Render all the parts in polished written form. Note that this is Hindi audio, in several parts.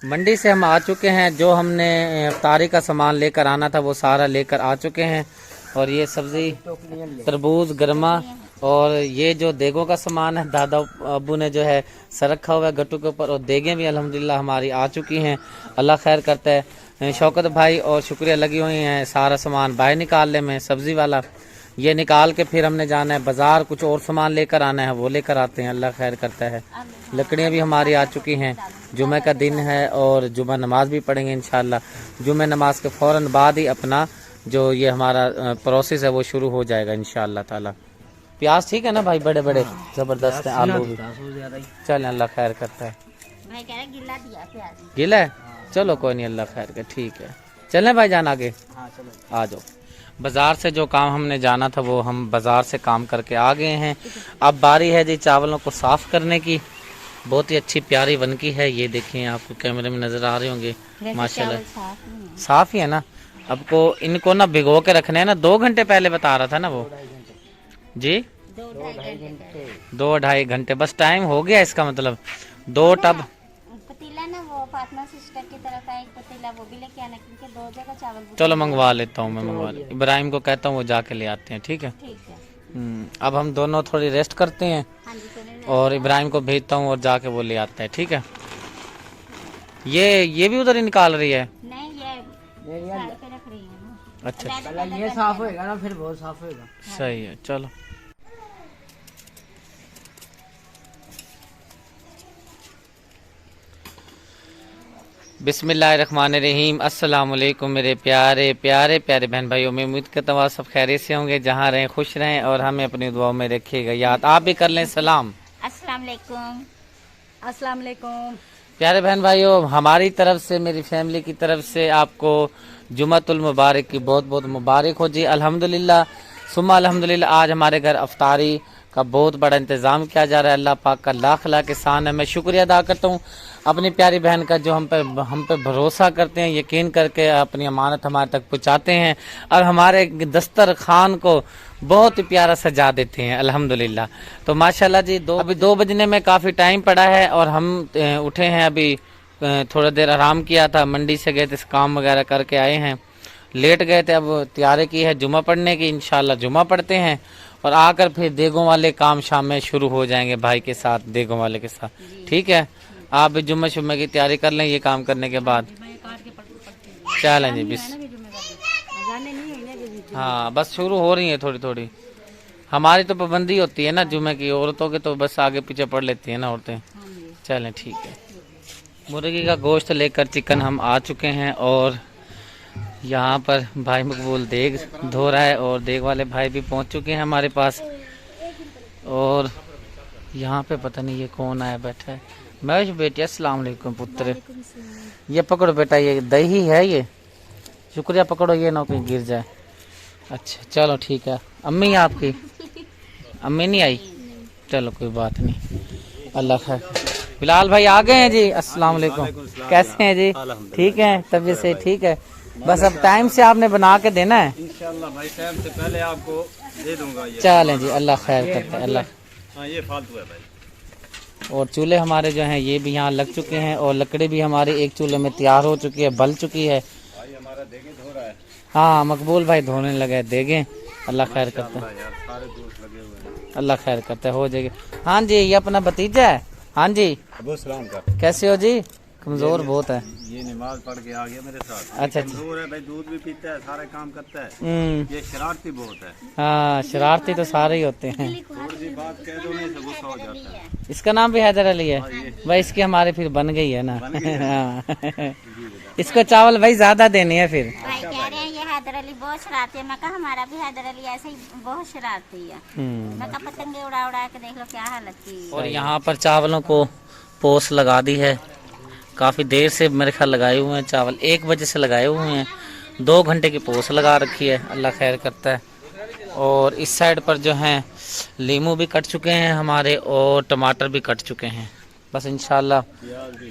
मंडी से हम आ चुके हैं। जो हमने इफ्तारी का सामान लेकर आना था वो सारा लेकर आ चुके हैं। और ये सब्जी, तरबूज, गरमा और ये जो देगों का सामान है दादा अब्बू ने जो है सर रखा हुआ है गट्टू के ऊपर। और देगें भी अल्हम्दुलिल्लाह हमारी आ चुकी हैं, अल्लाह खैर करता है। शौकत भाई और शुक्रिया लगी हुई हैं सारा सामान बाहर निकालने में, सब्जी वाला ये निकाल के फिर हमने जाना है बाजार, कुछ और सामान लेकर आना है वो लेकर आते हैं, अल्लाह खैर करता है। लकड़ियाँ भी हमारी आ चुकी हैं। जुमे का दिन है और जुमा नमाज भी पढ़ेंगे इंशाल्लाह। जुमे नमाज के फ़ौरन बाद ही अपना जो ये हमारा प्रोसेस है वो शुरू हो जाएगा इंशाल्लाह ताला। प्याज ठीक है ना भाई, बड़े बड़े जबरदस्त है, आलू भी चल अल्लाह खैर करता है। भाई कह रहा गिला दिया प्याज, गिला है, चलो कोई नहीं अल्लाह खैर कर, ठीक है चलें भाई जान आगे। आ जाओ। बाजार से जो काम हमने जाना था वो हम बाजार से काम करके आ गए हैं। अब बारी है जी चावलों को साफ करने की। बहुत ही अच्छी प्यारी बनकी है, ये देखें आपको कैमरे में नजर आ रहे होंगे माशाल्लाह साफ ही है ना। आपको इनको ना भिगो के रखने हैं ना, 2 घंटे पहले बता रहा था ना वो जी, 2-2.5 घंटे बस टाइम हो गया इसका मतलब। 2 टब पतीला ना वो फातिमा सिस्टर की तरफ है एक पतीला, वो भी लेके आना क्योंकि 2 जगह चावल। चलो मंगवा लेता हूँ मैं, मंगवा ले इब्राहिम को कहता हूँ वो जाके ले आते हैं, ठीक है। अब हम दोनों थोड़ी रेस्ट करते हैं और इब्राहिम को भेजता हूँ और जाके वो ले आता है, ठीक है। ये भी उधर ही निकाल रही है। नहीं ये साइड पे रख रही है ना। अच्छा ये साफ होएगा ना फिर बहुत साफ होएगा। सही है चलो। बिस्मिल्लाहिर्रहमानिर्रहीम। अस्सलाम वालेकुम मेरे प्यारे प्यारे प्यारे बहन भाइयों, मैं उम्मीद करता हूँ सब खैरियत से होंगे, जहाँ रहें खुश रहें और हमें अपनी दुआओं में रखिएगा याद। आप भी कर लें सलाम। अस्सलाम वालेकुम। अस्सलाम वालेकुम। प्यारे बहन भाइयों, हमारी तरफ से, मेरी फैमिली की तरफ से आपको जुमातुल मुबारक की बहुत बहुत मुबारक हो जी। अल्हम्दुलिल्लाह सुम्मा अल्हम्दुलिल्लाह। आज हमारे घर अफ्तारी का बहुत बड़ा इंतज़ाम किया जा रहा है। अल्लाह पाक का लाख लाख एहसान है। मैं शुक्रिया अदा करता हूँ अपनी प्यारी बहन का जो हम पे भरोसा करते हैं, यकीन करके अपनी अमानत हमारे तक पहुँचाते हैं और हमारे दस्तरखान को बहुत ही प्यारा सजा देते हैं अल्हम्दुलिल्लाह। तो माशाल्लाह जी अभी 2 बजने में काफ़ी टाइम पड़ा है और हम उठे हैं अभी, थोड़ा देर आराम किया था, मंडी से गए थे, काम वगैरह करके आए हैं, लेट गए थे। अब तैयारी की है जुमा पढ़ने की, इंशाल्लाह जुमा पढ़ते हैं और आकर फिर देगों वाले काम शाम में शुरू हो जाएंगे भाई के साथ, देगों वाले के साथ, ठीक है। आप भी जुम्मे शुम्मे की तैयारी कर लें ये काम करने के बाद। चलें जी बिस हाँ बस शुरू हो रही है थोड़ी थोड़ी। हमारी तो पाबंदी होती है ना जुम्मे की, औरतों के तो बस आगे पीछे पढ़ लेती है ना औरतें। चलें ठीक है। मुर्गी का गोश्त लेकर चिकन हम आ चुके हैं और यहाँ पर भाई मकबूल देग धो रहा है और देग वाले भाई भी पहुँच चुके हैं हमारे पास। और यहाँ पे पता नहीं ये कौन आया बैठा है। मैं बेटी अस्सलाम वालेकुम पुत्र, ये पकड़ो बेटा, ये दही है ये, शुक्रिया पकड़ो, ये ना कहीं गिर जाए। अच्छा चलो ठीक है। अम्मी आपकी अम्मी नहीं आई, चलो कोई बात नहीं, अल्लाह खैर। बिलाल भाई आ गए हैं जी, अस्सलाम वालेकुम, कैसे हैं जी? ठीक है, तबीयत से ठीक है। बस अब टाइम से आपने बना के देना है इंशाल्लाह भाई, टाइम से पहले आपको दे दूंगा ये। चलें जी, अल्लाह खैर करते हैं, अल्लाह। हाँ ये फालतू है भाई। और चूल्हे हमारे जो हैं ये भी यहाँ लग चुके हैं और लकड़ी भी हमारी एक चूल्हे में तैयार हो चुकी है, बल चुकी है। भाई हमारा देगे धो रहा है। हाँ मकबूल भाई धोने लगे देगे, अल्लाह खैर करता है, यार सारे दोस्त लगे हुए हैं। अल्लाह खैर करता है, हो जाएगी। हाँ जी ये अपना भतीजा है। हाँ जी अबू सलाम का कैसे हो जी? कमजोर बहुत है। ये नमाज पढ़ के आ गया मेरे साथ। अच्छा कमजोर है भाई, दूध भी पीता है, सारे काम करता है। ये शरारती बहुत है। हाँ शरारती तो सारे ही होते हैं। थोड़ी सी बात कह दो नहीं तो गुस्सा हो जाता है। इसका नाम भी हैदर अली है भाई, इसकी हमारे फिर बन गई है ना। हाँ इसको चावल भाई ज्यादा देनी है फिर। भाई कह रहे हैं ये हैदर अली बहुत शरारती है। मैं कहा हमारा भी हैदर अली ऐसे ही बहुत शरारती है। मैं कहा पतंगे उड़ा उड़ा के देख लो क्या हालत की। और यहाँ पर चावलों को पोस लगा दी है, काफ़ी देर से मेरे ख्याल लगाए हुए हैं चावल, 1 बजे से लगाए हुए हैं, 2 घंटे की पोस लगा रखी है, अल्लाह खैर करता है। और इस साइड पर जो हैं लीमू भी कट चुके हैं हमारे और टमाटर भी कट चुके हैं बस इंशाल्लाह,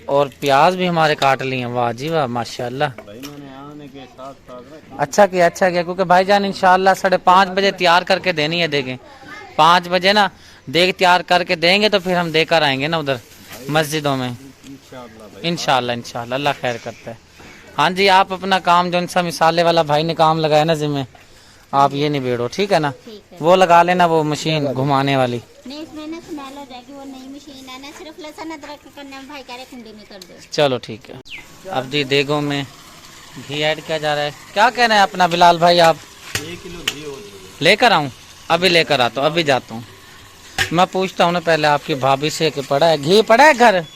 और प्याज भी हमारे काट लिए हैं। वाह जी वाह माशाल्लाह, अच्छा किया क्योंकि भाईजान इंशाल्लाह 5:30 बजे तैयार करके देनी है देखें। 5 बजे ना देख तैयार करके देंगे तो फिर हम देकर आएंगे ना उधर मस्जिदों में। इंशाल्लाह इंशाल्लाह, अल्लाह खैर करता है। हाँ जी, आप अपना काम जो सा मिसाले वाला भाई ने काम लगाया ना जिम्मे, आप ये नहीं बेड़ो, ठीक है ना। ठीक है। वो लगा लेना, वो मशीन घुमाने वाली। नहीं, इसमें ना स्मेल हो जाएगी, वो नई मशीन है ना, सिर्फ लहसुन अदरक करने में भाई कह रहे कुंडी में कर दो। चलो ठीक है। अब जी देगों में घी ऐड किया जा रहा है। क्या कह रहे हैं अपना बिलाल भाई, आप 1 किलो घी और लेकर आऊं? अभी लेकर आता हूँ, अभी जाता हूँ। मैं पूछता हूँ ना पहले आपकी भाभी से कि पड़ा है घी, पड़ा है घर? हाँ जी,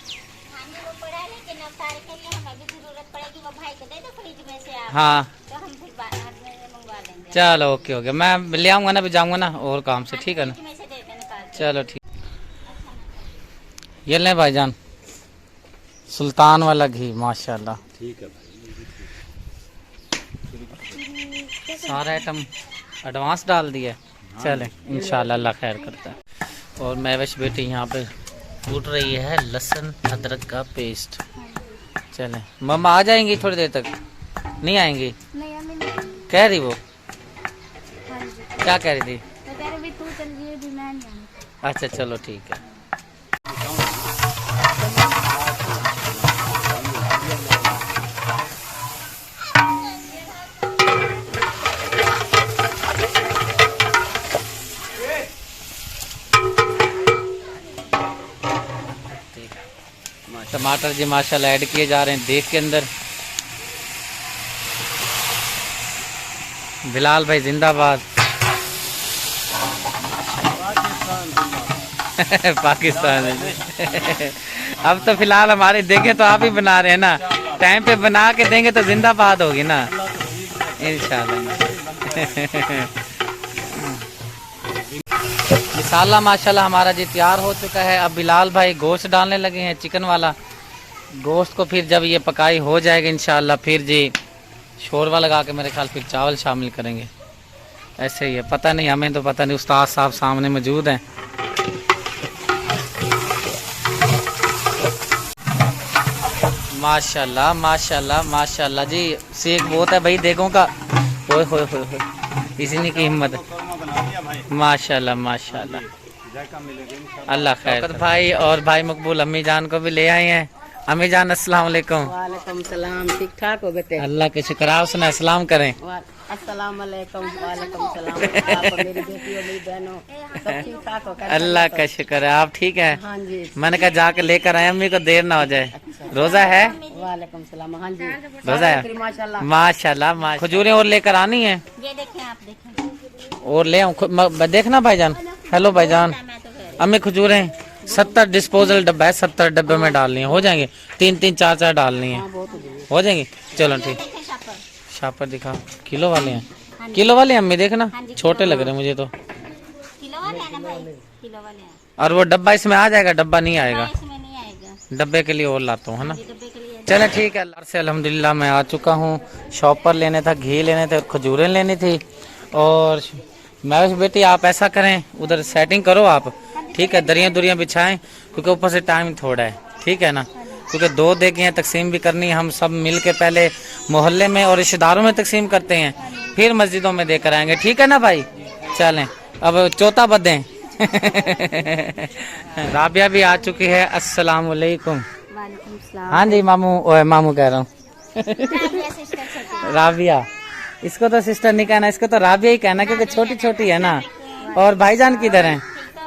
वो पड़ा है, लेकिन अब तारीख के लिए हमें भी जरूरत पड़ेगी, वो भाई को दे दो फ्रिज में से आप। हाँ तो हम फिर बाद में मंगवा लेंगे। चलो ओके हो गया, मैं ले आऊंगा ना, भी जाऊंगा ना और काम से, ठीक है ना। फ्रिज में से दे देना निकाल के। चलो ठीक। ये ले भाईजान, सुल्तान वाला घी, माशाल्लाह। ठीक है भाई। सारा आइटम एडवांस डाल दिया। चले इंशाल्लाह, अल्लाह खैर करता है। और महविश बेटी यहाँ पे कूट रही है लहसुन अदरक का पेस्ट। चले, मम्मा आ जाएंगी थोड़ी देर तक? नहीं आएंगी? नहीं, हमें नहीं। कह रही वो, हाँ जी, क्या कह रही थी? तो कह रहे भी तू चल गई, भी मैं नहीं आऊँ। अच्छा चलो ठीक है। टमाटर जी माशाल्लाह ऐड किए जा रहे हैं देग के अंदर। बिलाल भाई जिंदाबाद। पाकिस्तान अब तो फिलहाल हमारे देखे तो आप ही बना रहे हैं ना, टाइम पे बना के देंगे तो जिंदाबाद होगी ना इंशाल्लाह। मसाला माशाल्लाह हमारा जी तैयार हो चुका है। अब बिलाल भाई गोश्त डालने लगे हैं, चिकन वाला गोश्त को। फिर जब ये पकाई हो जाएगी इंशाल्लाह, फिर जी शोरवा लगा के मेरे ख्याल फिर चावल शामिल करेंगे। ऐसे ही है, पता नहीं, हमें तो पता नहीं। उस्ताद साहब सामने मौजूद हैं। माशाल्लाह माशाल्लाह माशाल्लाह जी, सेक बहुत है भाई देगों का। ओए होए होए होए, इसी की हिम्मत। माशाल्लाह माशाल्लाह, अल्लाह खैर। भाई और भाई मकबूल अम्मी जान को भी ले आए हैं। अम्मी जान अस्सलाम वालेकुम। वालेकुम सलाम, ठीक ठाक हो बेटे? अल्लाह के शुक्र, आप सुना अस्सलाम करें। अस्सलाम वालेकुम। वालेकुम सलाम। आप और मेरी बेटी और मेरी बहनों सब ठीक ठाक हो? अल्लाह का शुक्र है, आप ठीक है? हाँ जी। मैंने कहा जाके लेकर आए, अम्मी को देर ना हो जाए। रोजा है? वालेकुम सलाम। हाँ जी, रोजा है माशाल्लाह। माशाल्लाह। खजूरें और लेकर आनी है? ये देखें, आप देखें। और ले आऊँ? देखना भाईजान। हेलो भाईजान, मैं तो कह रही अम्मी खजूरें 70 डिस्पोजल डब्बा है, 70 डब्बे में डालनी है। हो जाएंगे? 3-3 4-4 डालनी है, हो जाएंगी। चलो ठीक। देखें शापर। शापर दिखा, किलो वाले हैं? किलो वाले हैं अम्मी, देखना हाँ जी, छोटे लग रहे हैं मुझे तो। किलो वाले हैं ना भाई? किलो वाले हैं। और वो डब्बा इसमें आ जाएगा? डब्बा नहीं आएगा, इसमें नहीं आएगा, डब्बे के लिए और लाता हूँ, है ना। ये डब्बे के लिए। चले ठीक है। अल्लाह से अल्हम्दुलिल्लाह मैं आ चुका हूँ। शॉप पर लेने था, घी लेने थे, खजूरें लेनी थी। और मैं बेटी आप ऐसा करें, उधर सेटिंग करो आप, ठीक है। दरियाँ दुरियाँ बिछाएं, क्योंकि ऊपर से टाइम थोड़ा है, ठीक है ना। क्योंकि 2 देखें तकसीम भी करनी है। हम सब मिल के पहले मोहल्ले में और रिश्तेदारों में तकसीम करते हैं, फिर मस्जिदों में देकर आएंगे, ठीक है ना भाई। चलें अब चौथा बदें। राबिया भी आ चुकी है। अस्सलाम वालेकुम। वालेकुम सलाम। हाँ जी मामू, ओए मामू कह रहा हूँ। सिस्टर छोटी। राबिया, इसको तो सिस्टर नहीं कहना, इसको तो राबिया ही कहना, क्योंकि छोटी छोटी है ना। और भाईजान किधर हैं?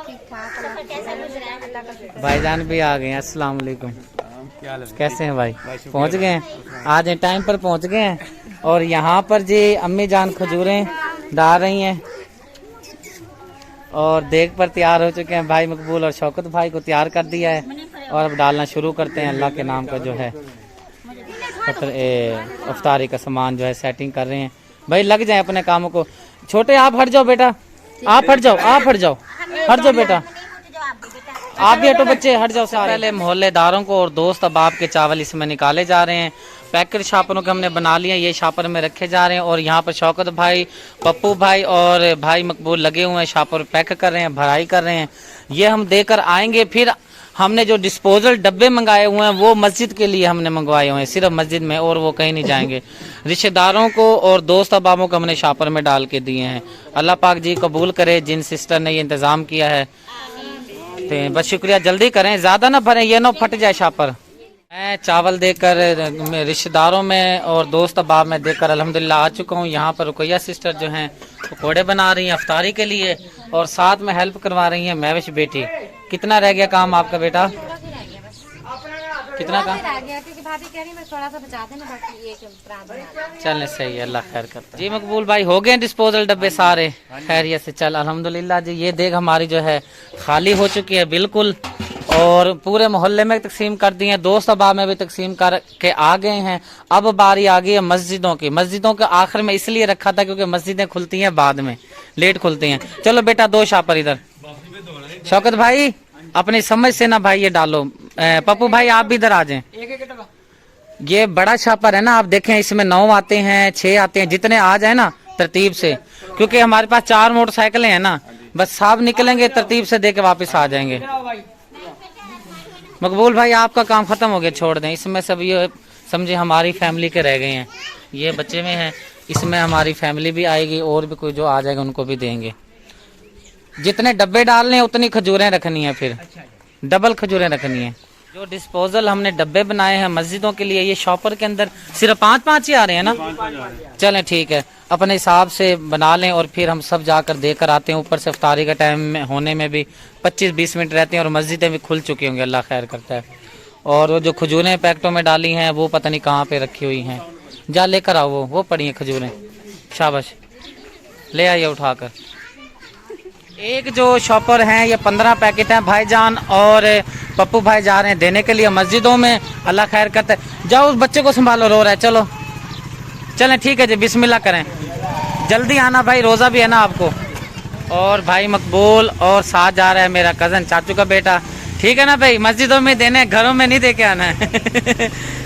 ठीक ठाक। सफर कैसा गुजरा है? अल्लाह का शुक्र। भाईजान भी आ गए हैं। अस्सलाम वालेकुम। कैसे हैं भाई? पहुंच गए हैं? आज टाइम पर पहुंच गए हैं। और यहाँ पर जी अम्मी जान खजूरें डाल रही हैं और देग पर तैयार हो चुके हैं। भाई मकबूल और शौकत भाई को तैयार कर दिया है और अब डालना शुरू करते हैं। अल्लाह के नाम का जो है अफ्तारी का सामान जो है सेटिंग कर रहे हैं। भाई लग जाए अपने कामों को। छोटे आप हट जाओ बेटा, आप हट जाओ, आप हट जाओ, हट जाओ बेटा, आप भी हटो बच्चे, हट जाओ सारे। पहले मोहल्लेदारों को और दोस्त अबाब के चावल इसमें निकाले जा रहे हैं। पैकेट शापरों के हमने बना लिए, ये शापर में रखे जा रहे हैं। और यहाँ पर शौकत भाई, पप्पू भाई और भाई मकबूल लगे हुए हैं, शापर पैक कर रहे हैं, भराई कर रहे हैं। ये हम देकर आएंगे। फिर हमने जो डिस्पोजल डब्बे मंगाए हुए हैं वो मस्जिद के लिए हमने मंगवाए हुए हैं, सिर्फ मस्जिद में, और वो कहीं नहीं जाएंगे। रिश्तेदारों को और दोस्त अबाबों को हमने शापर में डाल के दिए हैं। अल्लाह पाक जी कबूल करे जिन सिस्टर ने ये इंतज़ाम किया है। तो बस शुक्रिया, जल्दी करें, ज़्यादा ना भरें, ये ना फट जाए शापर। मैं चावल देकर रिश्तेदारों में और दोस्त अहबाब में देकर अल्हम्दुलिल्लाह आ चुका हूँ। यहाँ पर रुकैया सिस्टर जो हैं पकौड़े बना रही हैं अफ्तारी के लिए और साथ में हेल्प करवा रही हैं महविश बेटी। कितना रह गया काम आपका बेटा? कितना काम? क्योंकि भाभी कह रही मैं थोड़ा सा बचा देना, बाकी एक चलने सही है, अल्लाह खैर करता है। जी मकबूल भाई हो गए डिस्पोजल डब्बे सारे खैरियत से? चल अल्हम्दुलिल्लाह जी। ये देख हमारी जो है खाली हो चुकी है बिल्कुल, और पूरे मोहल्ले में तकसीम कर दी है, दोस्त अहबाब में भी तकसीम करके आ गए हैं। अब बारी आ गई है मस्जिदों की। मस्जिदों के आखिर में इसलिए रखा था क्योंकि मस्जिदें खुलती हैं बाद में, लेट खुलती हैं। चलो बेटा दो शापर इधर। शौकत भाई अपनी समझ से ना भाई ये डालो। पप्पू भाई आप भी इधर आ जाएं। ये बड़ा छापर है ना, आप देखें इसमें 9 आते हैं 6 आते हैं, जितने आ जाए ना तरतीब से, क्योंकि हमारे पास 4 मोटरसाइकिलें हैं ना, बस साहब निकलेंगे तरतीब से दे के वापस आ जाएंगे। मकबूल भाई आपका काम खत्म हो गया, छोड़ दें। इसमें सब ये समझे हमारी फैमिली के रह गए हैं, ये बच्चे में हैं, इसमें हमारी फैमिली भी आएगी और भी कोई जो आ जाएगा उनको भी देंगे। जितने डब्बे डालने हैं उतनी खजूरें रखनी है, फिर डबल खजूरें रखनी है। जो डिस्पोजल हमने डब्बे बनाए हैं मस्जिदों के लिए, ये शॉपर के अंदर सिर्फ 5-5 ही आ रहे हैं ना? चलें ठीक है, अपने हिसाब से बना लें और फिर हम सब जाकर देकर आते हैं। ऊपर से इफ्तारी का टाइम में होने में भी 25-20 मिनट रहते हैं और मस्जिदें भी खुल चुकी होंगी, अल्लाह खैर करता है। और वो जो खजूरें पैकेटों में डाली हैं वो पता नहीं कहाँ पे रखी हुई हैं, जा लेकर आओ। वो पड़ी हैं खजूरें, शाबाश ले आइए उठाकर। एक जो शॉपर हैं ये 15 पैकेट हैं भाईजान, और पप्पू भाई जा रहे हैं देने के लिए मस्जिदों में, अल्लाह खैर करता है। जाओ उस बच्चे को संभालो, रो रहा है। चलो चलें ठीक है जी, बिस्मिल्लाह करें, जल्दी आना भाई, रोज़ा भी है ना आपको। और भाई मकबूल और साथ जा रहा है मेरा कज़न चाचू का बेटा, ठीक है ना भाई? मस्जिदों में देने, घरों में नहीं दे के आना है।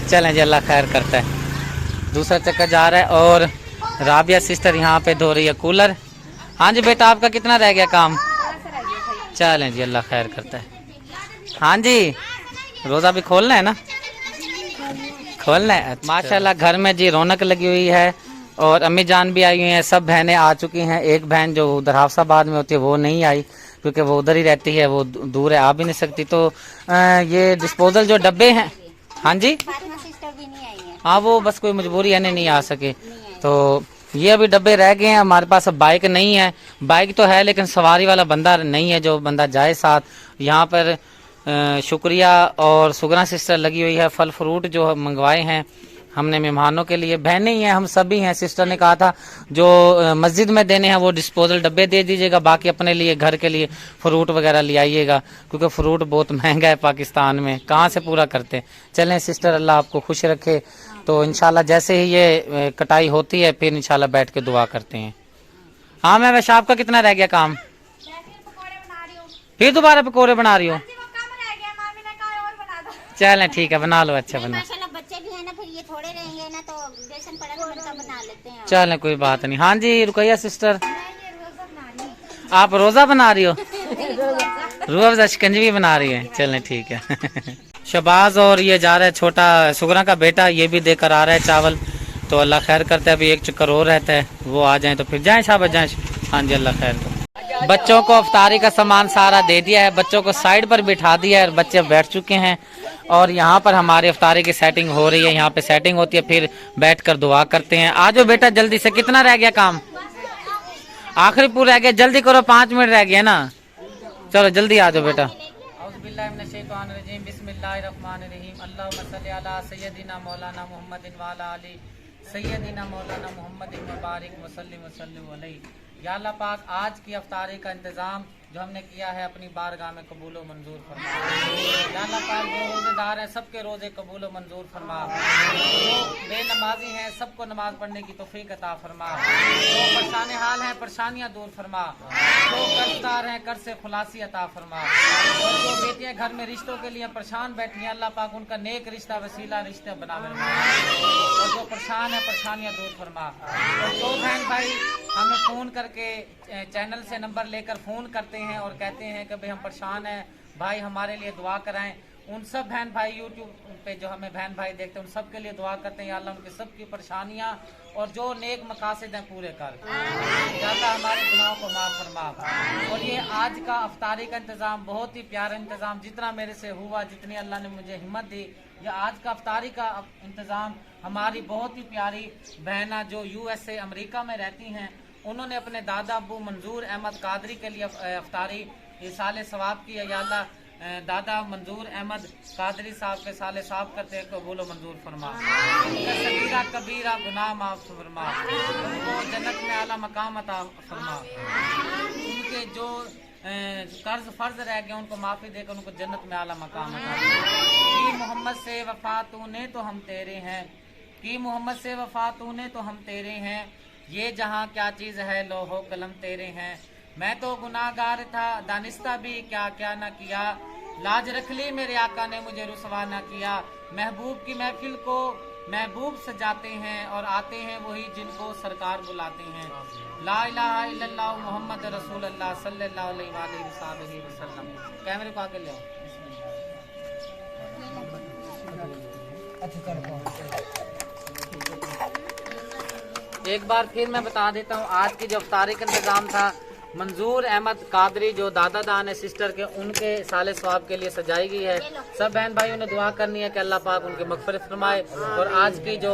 चलें जी, अल्लाह खैर करता है। दूसरा चक्कर जा रहा है और राबिया सिस्टर यहाँ पे धो रही है कूलर। हाँ जी बेटा आपका कितना रह गया काम? चलें जी, अल्लाह खैर करता है। हाँ जी रोज़ा भी खोलना है ना? खोलना है। माशाल्लाह घर में जी रौनक लगी हुई है और अम्मी जान भी आई हुई हैं, सब बहनें आ चुकी हैं। एक बहन जो उधर हाफसाबाद में होती है वो नहीं आई क्योंकि वो उधर ही रहती है, वो दूर है, आ भी नहीं सकती। तो ये डिस्पोजल जो डब्बे हैं, हाँ जी हाँ वो बस कोई मजबूरी है नहीं आ सके, तो ये अभी डब्बे रह गए हैं। हमारे पास अब बाइक नहीं है, बाइक तो है लेकिन सवारी वाला बंदा नहीं है जो बंदा जाए साथ। यहाँ पर शुक्रिया और सुगना सिस्टर लगी हुई है, फल फ्रूट जो मंगवाए हैं हमने मेहमानों के लिए, बहनें ही हैं, हम सभी हैं। सिस्टर ने कहा था जो मस्जिद में देने हैं वो डिस्पोजल डब्बे दे दीजिएगा, बाकी अपने लिए घर के लिए फ्रूट वगैरह ले आइएगा क्योंकि फ्रूट बहुत महंगा है पाकिस्तान में, कहाँ से पूरा करते। चलें सिस्टर, अल्लाह आपको खुश रखे। तो इंशाल्लाह जैसे ही ये कटाई होती है फिर इंशाल्लाह बैठ के दुआ करते हैं। हाँ मैं वैसे आपका कितना रह गया काम? फिर दोबारा पकौड़े बना रही हो? चलें ठीक है, बना लो, अच्छा बना। बच्चे भी हैं ना, फिर ये थोड़े रहेंगे ना तो बेसन पड़ा तो उनका बना लेते हैं। चलें कोई बात नहीं। हाँ जी रुकैया सिस्टर आप रोज़ा बना रही हो? रूह अफ़ज़ा शिकंजी बना रही है, चलें ठीक है। शबाज और ये जा रहा है छोटा सुगरा का बेटा, ये भी देकर आ रहा है चावल, तो अल्लाह खैर करता है। अभी एक चक्कर और रहता है, वो आ जाए तो फिर जाएं शाबाश जाएं। हाँ जी अल्लाह खैर कर। बच्चों को अफ्तारी का सामान सारा दे दिया है, बच्चों को साइड पर बिठा दिया है, बच्चे बैठ चुके हैं और यहाँ पर हमारी अफ्तारी की सेटिंग हो रही है। यहाँ पे सेटिंग होती है, फिर बैठकर दुआ करते हैं। आ जाओ बेटा जल्दी से, कितना रह गया काम? आखिरी पूरा रह गया, जल्दी करो, 5 मिनट रह गया ना, चलो जल्दी आ जाओ बेटा। बिस्मिल्लाहिर्रहमानिर्रहीम। अल्लाहुम्मा सल्ली अला सय्यदिना मौलाना मुहम्मदिन व अला आलि सय्यदिना मौलाना मुहम्मदिन व बारिक व सल्लिम अलैहि। या अल्लाह पाक आज की अफ्तारी का इंतज़ाम जो हमने किया है अपनी बारगाह में कबूल व मंजूर फरमा। या अल्लाह पाक जो रोज़ेदार हैं सबके रोज़े कबूल व मंजूर फरमा, जो बेनमाजी हैं सबको नमाज पढ़ने की तौफीक अता फरमा, जो परेशान हाल हैं परेशानियाँ दूर फरमा, जो कर्जदार हैं कर्ज से खुलासी अता फरमा, और जो बेटियाँ घर में रिश्तों के लिए परेशान बैठी हैं अल्लाह पाक उनका नेक रिश्ता वसीला रिश्ते बना फरमा, और जो परेशान हैं परेशानियाँ दूर फरमा। और जो बहन भाई हमें फ़ोन करके चैनल से नंबर लेकर फ़ोन करते हैं और कहते हैं कि भाई हम परेशान हैं भाई हमारे लिए दुआ कराएं, उन सब बहन भाई यूट्यूब पे जो हमें बहन भाई देखते हैं उन सब के लिए दुआ करते हैं। या अल्लाह उनकी सब की परेशानियाँ और जो नेक मकासद हैं पूरे कर, या अल्लाह हमारे गुनाहों को माफ़ फरमा। और ये आज का अफ्तारी का इंतज़ाम बहुत ही प्यारा इंतज़ाम, जितना मेरे से हुआ, जितनी अल्लाह ने मुझे हिम्मत दी ये आज का अफ्तारी का इंतज़ाम हमारी बहुत ही प्यारी बहना जो USA अमेरिका में रहती हैं, उन्होंने अपने दादा अबू मंजूर अहमद कादरी के लिए अफ्तारी साले सवाब की है। या अल्लाह दादा मंजूर अहमद कादरी साहब के साले साहब करते हैं, कबूल मंजूर फरमा, सगीरा कबीरा गुनाह माफ फरमा, उनको जन्नत में आला मकाम अता फरमा, उनके जो कर्ज फर्ज रह गए उनको माफी देकर उनको जन्नत में आला मकाम अता फरमा। कि मोहम्मद से वफा तूने तो हम तेरे हैं, कि मोहम्मद से वफा तूने तो हम तेरे हैं, ये जहाँ क्या चीज़ है लोहो कलम तेरे हैं। मैं तो गुनाहगार था दानिस्ता भी क्या क्या ना किया, लाज रख ली मेरे आका ने मुझे रुसवा ना किया। महबूब की महफिल को महबूब सजाते हैं और आते हैं वही जिनको सरकार बुलाते हैं। ला इलाहा इल्लल्लाह मोहम्मद रसूलुल्लाह सल्लल्लाहु अलैहि वसल्लम। कैमरे को आगे ले आओ। एक बार फिर मैं बता देता हूँ, आज की जो अफ्तारी का इंतजाम था मंजूर अहमद कादरी जो दादा दान है सिस्टर के, उनके साले सवाब के लिए सजाई गई है। सब बहन भाइयों ने दुआ करनी है कि अल्लाह पाक उनकी मग़फ़िरत फरमाए और आज की जो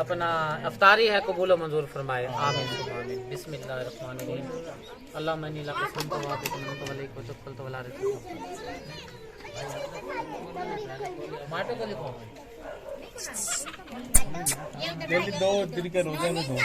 अपना अफ्तारी है कबूल मंजूर फरमाए। आमीन आमीन। बिस्मिल्लाहिर्रहमानिर्रहीम। अल्लाहुम्मा इन्नी लका अस्सलातु व अलैकुम तवक्कलतु वला माटो को लिखो दो दिन के रोजे में दो।